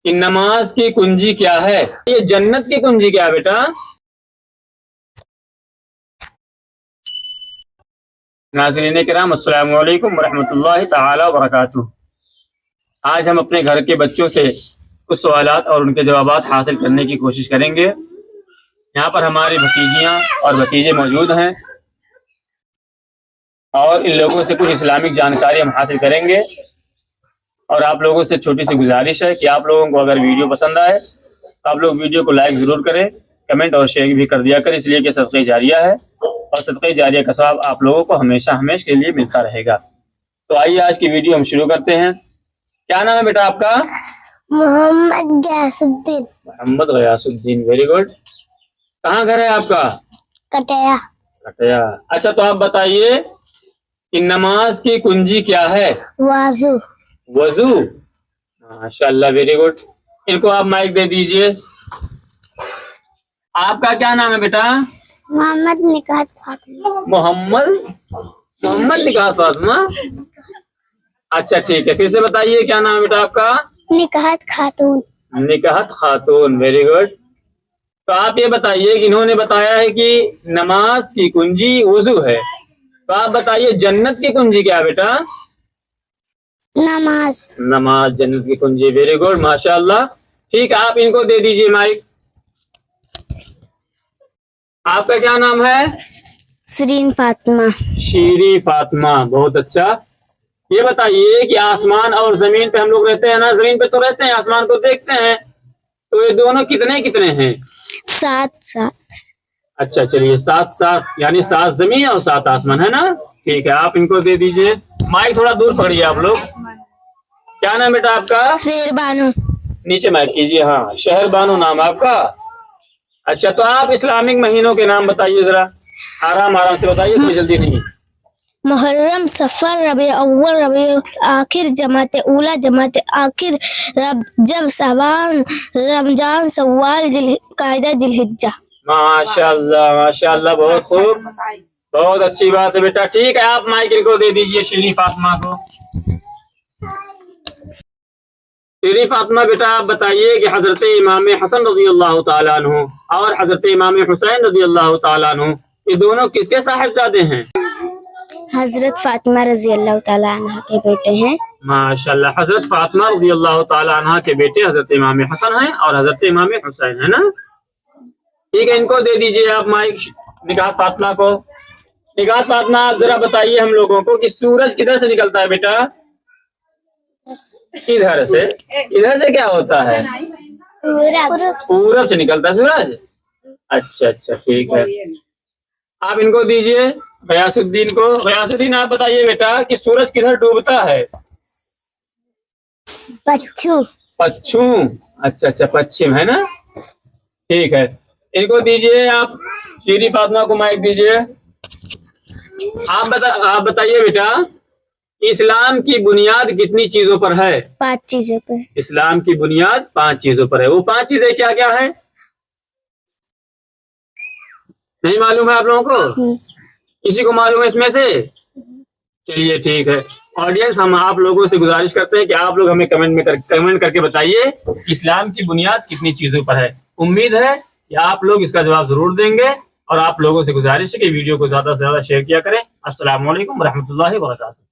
کہ نماز کی کنجی کیا ہے؟ یہ جنت کی کنجی کیا ہے بیٹا؟ ناظرین کرام السلام علیکم ورحمۃ اللہ تعالی وبرکاتہ۔ آج ہم اپنے گھر کے بچوں سے کچھ سوالات اور ان کے جوابات حاصل کرنے کی کوشش کریں گے۔ یہاں پر ہماری بھتیجیاں اور بھتیجے موجود ہیں اور ان لوگوں سے کچھ اسلامک جانکاری ہم حاصل کریں گے، اور آپ لوگوں سے چھوٹی سی گزارش ہے کہ آپ لوگوں کو اگر ویڈیو پسند آئے تو آپ لوگ ویڈیو کو لائک ضرور کریں، کمنٹ اور شیئر بھی کر دیا کریں، اس لیے کہ صدقہ جاریہ ہے اور صدقہ جاریہ کا ثواب آپ لوگوں کو ہمیشہ کے لیے ملتا رہے گا۔ تو آئیے آج کی ویڈیو ہم شروع کرتے ہیں۔ کیا نام ہے بیٹا آپ کا؟ محمد غیاث الدین۔ محمد غیاث الدین، ویری گڈ۔ کہاں گھر ہے آپ کا؟ کٹیا۔ کٹیا۔ اچھا تو آپ بتائیے کہ نماز کی کنجی کیا ہے؟ وضو۔ وضو، ماشاء اللہ، ویری گڈ۔ ان کو آپ مائک دے دیجئے۔ آپ کا کیا نام ہے بیٹا؟ محمد نکات فاطمہ۔ محمد نکات فاطمہ، اچھا ٹھیک ہے، پھر سے بتائیے کیا نام ہے بیٹا آپ کا؟ نکات خاتون۔ نکہت خاتون، ویری گڈ۔ تو آپ یہ بتائیے کہ انہوں نے بتایا ہے کہ نماز کی کنجی وضو ہے، تو آپ بتائیے جنت کی کنجی کیا ہے بیٹا؟ نماز۔ نماز جنت کی کنجی، ویری گڈ، ماشاء اللہ۔ ٹھیک ہے، آپ ان کو دے دیجئے مائک۔ آپ کا کیا نام ہے؟ سرین فاطمہ۔ شیریں فاطمہ، بہت اچھا۔ یہ بتائیے کہ آسمان اور زمین پہ ہم لوگ رہتے ہیں نا، زمین پہ تو رہتے ہیں، آسمان کو دیکھتے ہیں، تو یہ دونوں کتنے ہیں؟ 7۔ اچھا چلیے، 7 یعنی 7 زمین اور 7 آسمان ہے نا؟ ٹھیک ہے، آپ ان کو دے دیجئے مائک، تھوڑا دور پکڑیے آپ لوگ۔ کیا نام بیٹا آپ کا؟ شیر بانو۔ نیچے مائک کیجئے، ہاں، شہر بانو نام آپ کا۔ اچھا تو آپ اسلامک مہینوں کے نام بتائیے ذرا، آرام سے بتائیے، کوئی جلدی نہیں۔ محرم، صفر، ربیع اول، ربیع آخر، جماعت اولا، جماعت آخر، رجب، شعبان، رمضان، شوال، قعدہ، ذی الحجہ۔ ماشاء اللہ، بہت خوب، بہت اچھی بات ہے بیٹا۔ ٹھیک ہے، آپ مائک ان کو دے دیجئے، شیریں فاطمہ کو۔ شیریں فاطمہ بیٹا، آپ بتائیے کہ حضرت امام حسن رضی اللہ تعالیٰ عنہ اور حضرت امام حسین رضی اللہ تعالیٰ عنہ، یہ دونوں کس کے صاحبزادے ہیں؟ حضرت فاطمہ رضی اللہ تعالیٰ عنہ کے بیٹے ہیں۔ ماشاء اللہ، حضرت فاطمہ رضی اللہ تعالیٰ عنہ کے بیٹے حضرت امام حسن ہیں اور حضرت امام حسین ہے نا؟ ٹھیک ہے، ان کو دے دیجئے آپ مائک، نکہت فاطمہ کو۔ نکہت فاطمہ، آپ ذرا بتائیے ہم لوگوں کو کہ سورج کدھر سے نکلتا ہے بیٹا؟ ادھر سے کیا ہوتا ہے؟ پورب سے نکلتا ہے سورج۔ اچھا ٹھیک ہے، آپ ان کو دیجئے، غیاث الدین کو۔ غیاث الدین، آپ بتائیے بیٹا کہ سورج کدھر ڈوبتا ہے؟ پچھم۔ اچھا، پچھم ہے نا؟ ٹھیک ہے، ان کو دیجئے آپ، شیریں فاطمہ کو مائک دیجئے۔ آپ بتائیے بیٹا، اسلام کی بنیاد کتنی چیزوں پر ہے؟ 5 چیزوں پر۔ اسلام کی بنیاد 5 چیزوں پر ہے۔ وہ 5 چیزیں کیا ہیں؟ نہیں معلوم ہے آپ لوگوں کو؟ کسی کو معلوم ہے اس میں سے؟ چلیے ٹھیک ہے، آڈینس، ہم آپ لوگوں سے گزارش کرتے ہیں کہ آپ لوگ ہمیں کمنٹ کر کے بتائیے کہ اسلام کی بنیاد کتنی چیزوں پر ہے۔ امید ہے کہ آپ لوگ اس کا جواب ضرور دیں گے، اور آپ لوگوں سے گزارش ہے کہ ویڈیو کو زیادہ سے زیادہ شیئر کیا کریں۔ السلام علیکم ورحمۃ اللہ وبرکاتہ۔